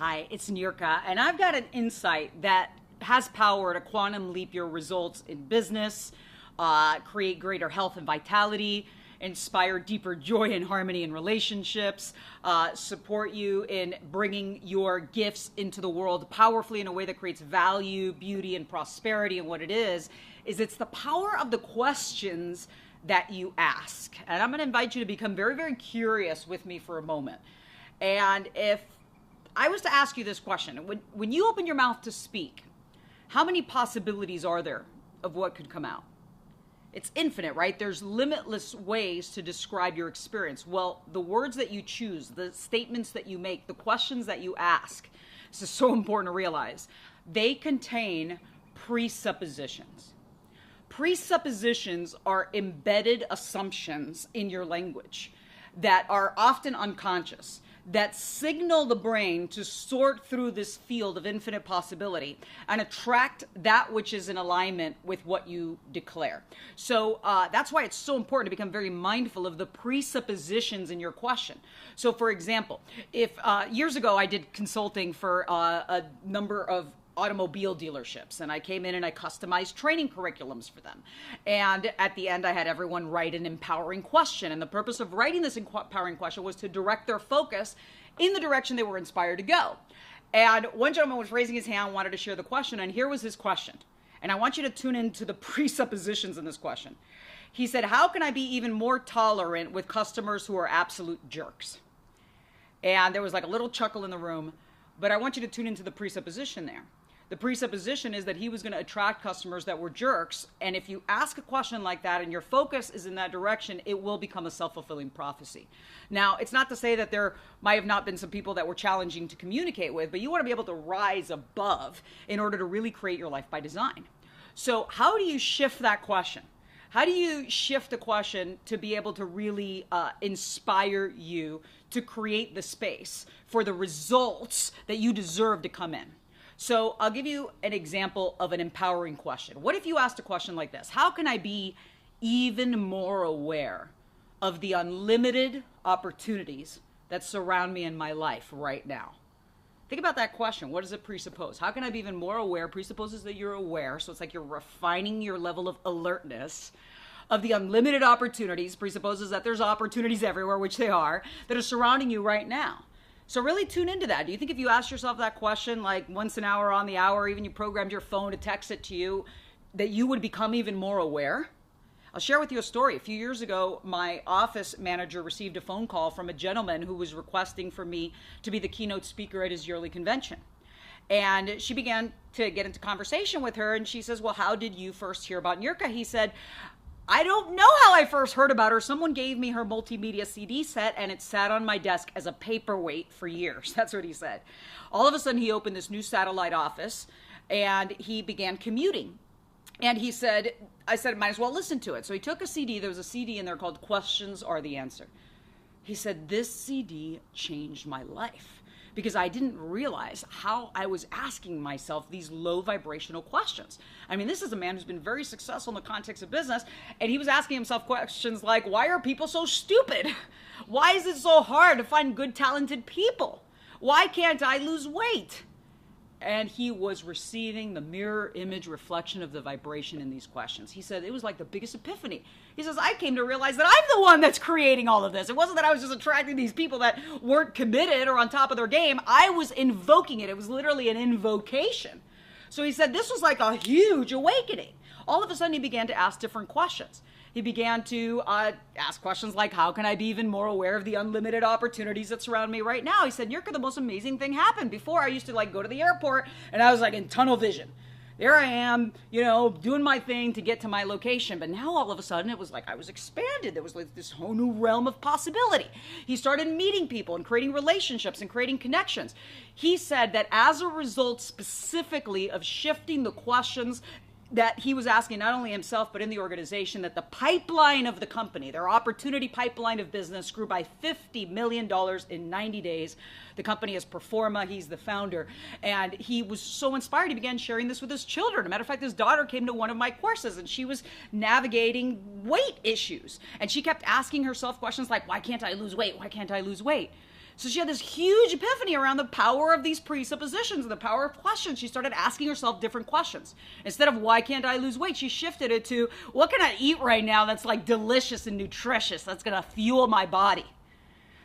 Hi, it's Nirka, and I've got an insight that has power to quantum leap your results in business, create greater health and vitality, inspire deeper joy and harmony in relationships, support you in bringing your gifts into the world powerfully in a way that creates value, beauty, and prosperity. And what it is it's the power of the questions that you ask. And I'm going to invite you to become very, very curious with me for a moment. And if I was to ask you this question, when you open your mouth to speak, how many possibilities are there of what could come out? It's infinite, right? There's limitless ways to describe your experience. Well, the words that you choose, the statements that you make, the questions that you ask, this is so important to realize, they contain presuppositions. Presuppositions are embedded assumptions in your language that are often unconscious, that signal the brain to sort through this field of infinite possibility and attract that which is in alignment with what you declare. So that's why it's so important to become very mindful of the presuppositions in your question. So for example, if years ago I did consulting for a number of automobile dealerships, and I came in and I customized training curriculums for them. And at the end, I had everyone write an empowering question. And the purpose of writing this empowering question was to direct their focus in the direction they were inspired to go. And one gentleman was raising his hand, wanted to share the question, and here was his question. And I want you to tune into the presuppositions in this question. He said, how can I be even more tolerant with customers who are absolute jerks? And there was like a little chuckle in the room, but I want you to tune into the presupposition there. The presupposition is that he was going to attract customers that were jerks. And if you ask a question like that and your focus is in that direction, it will become a self-fulfilling prophecy. Now, it's not to say that there might have not been some people that were challenging to communicate with, but you want to be able to rise above in order to really create your life by design. So how do you shift that question? How do you shift a question to be able to really inspire you to create the space for the results that you deserve to come in? So I'll give you an example of an empowering question. What if you asked a question like this? How can I be even more aware of the unlimited opportunities that surround me in my life right now? Think about that question. What does it presuppose? How can I be even more aware? Presupposes that you're aware. So it's like you're refining your level of alertness of the unlimited opportunities. Presupposes that there's opportunities everywhere, which they are, that are surrounding you right now. So really tune into that. Do you think if you ask yourself that question like once an hour on the hour, even you programmed your phone to text it to you, that you would become even more aware? I'll share with you a story. A few years ago, my office manager received a phone call from a gentleman who was requesting for me to be the keynote speaker at his yearly convention. And she began to get into conversation with her, and she says, well, how did you first hear about Nirka? He said, I don't know how I first heard about her. Someone gave me her multimedia CD set, and it sat on my desk as a paperweight for years. That's what he said. All of a sudden, he opened this new satellite office, and he began commuting. And he said, I said, might as well listen to it. So he took a CD. There was a CD in there called Questions Are the Answer. He said, this CD changed my life, because I didn't realize how I was asking myself these low vibrational questions. I mean, this is a man who's been very successful in the context of business, and he was asking himself questions like, why are people so stupid? Why is it so hard to find good, talented people? Why can't I lose weight? And he was receiving the mirror image reflection of the vibration in these questions. He said it was like the biggest epiphany. He says, I came to realize that I'm the one that's creating all of this. It wasn't that I was just attracting these people that weren't committed or on top of their game. I was invoking it. It was literally an invocation. So he said this was like a huge awakening. All of a sudden he began to ask different questions. He began to ask questions like, how can I be even more aware of the unlimited opportunities that surround me right now? He said, Nirka, the most amazing thing happened. Before, I used to like go to the airport and I was like in tunnel vision. There I am, doing my thing to get to my location. But now all of a sudden it was like I was expanded. There was like this whole new realm of possibility. He started meeting people and creating relationships and creating connections. He said that as a result specifically of shifting the questions that he was asking not only himself, but in the organization, that the pipeline of the company, their opportunity pipeline of business, grew by $50 million in 90 days. The company is Performa. He's the founder. And he was so inspired, he began sharing this with his children. As a matter of fact, his daughter came to one of my courses, and she was navigating weight issues. And she kept asking herself questions like, why can't I lose weight? Why can't I lose weight? So she had this huge epiphany around the power of these presuppositions and the power of questions. She started asking herself different questions. Instead of why can't I lose weight, she shifted it to what can I eat right now that's like delicious and nutritious, that's going to fuel my body.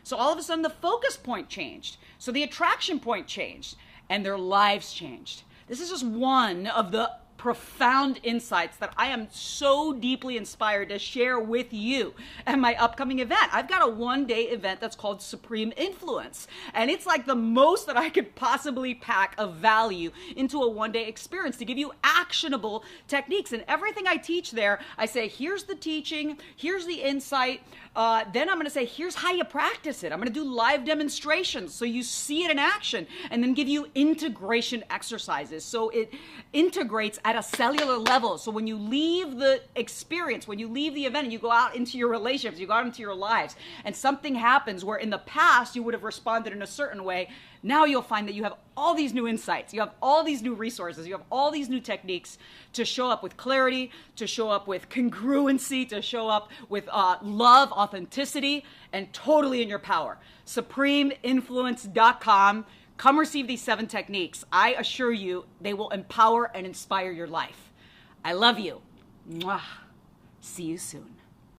So all of a sudden the focus point changed. So the attraction point changed and their lives changed. This is just one of the profound insights that I am so deeply inspired to share with you at my upcoming event. I've got a one-day event that's called Supreme Influence, and it's like the most that I could possibly pack of value into a one-day experience to give you actionable techniques. And everything I teach there, I say, here's the teaching, here's the insight, then I'm going to say, here's how you practice it. I'm going to do live demonstrations so you see it in action, and then give you integration exercises so it integrates at a cellular level. So when you leave the experience, when you leave the event and you go out into your relationships, you go out into your lives, and something happens where in the past you would have responded in a certain way, now you'll find that you have all these new insights, you have all these new resources, you have all these new techniques to show up with clarity, to show up with congruency, to show up with love, authenticity, and totally in your power. SupremeInfluence.com. Come receive these 7 techniques. I assure you they will empower and inspire your life. I love you. Mwah. See you soon.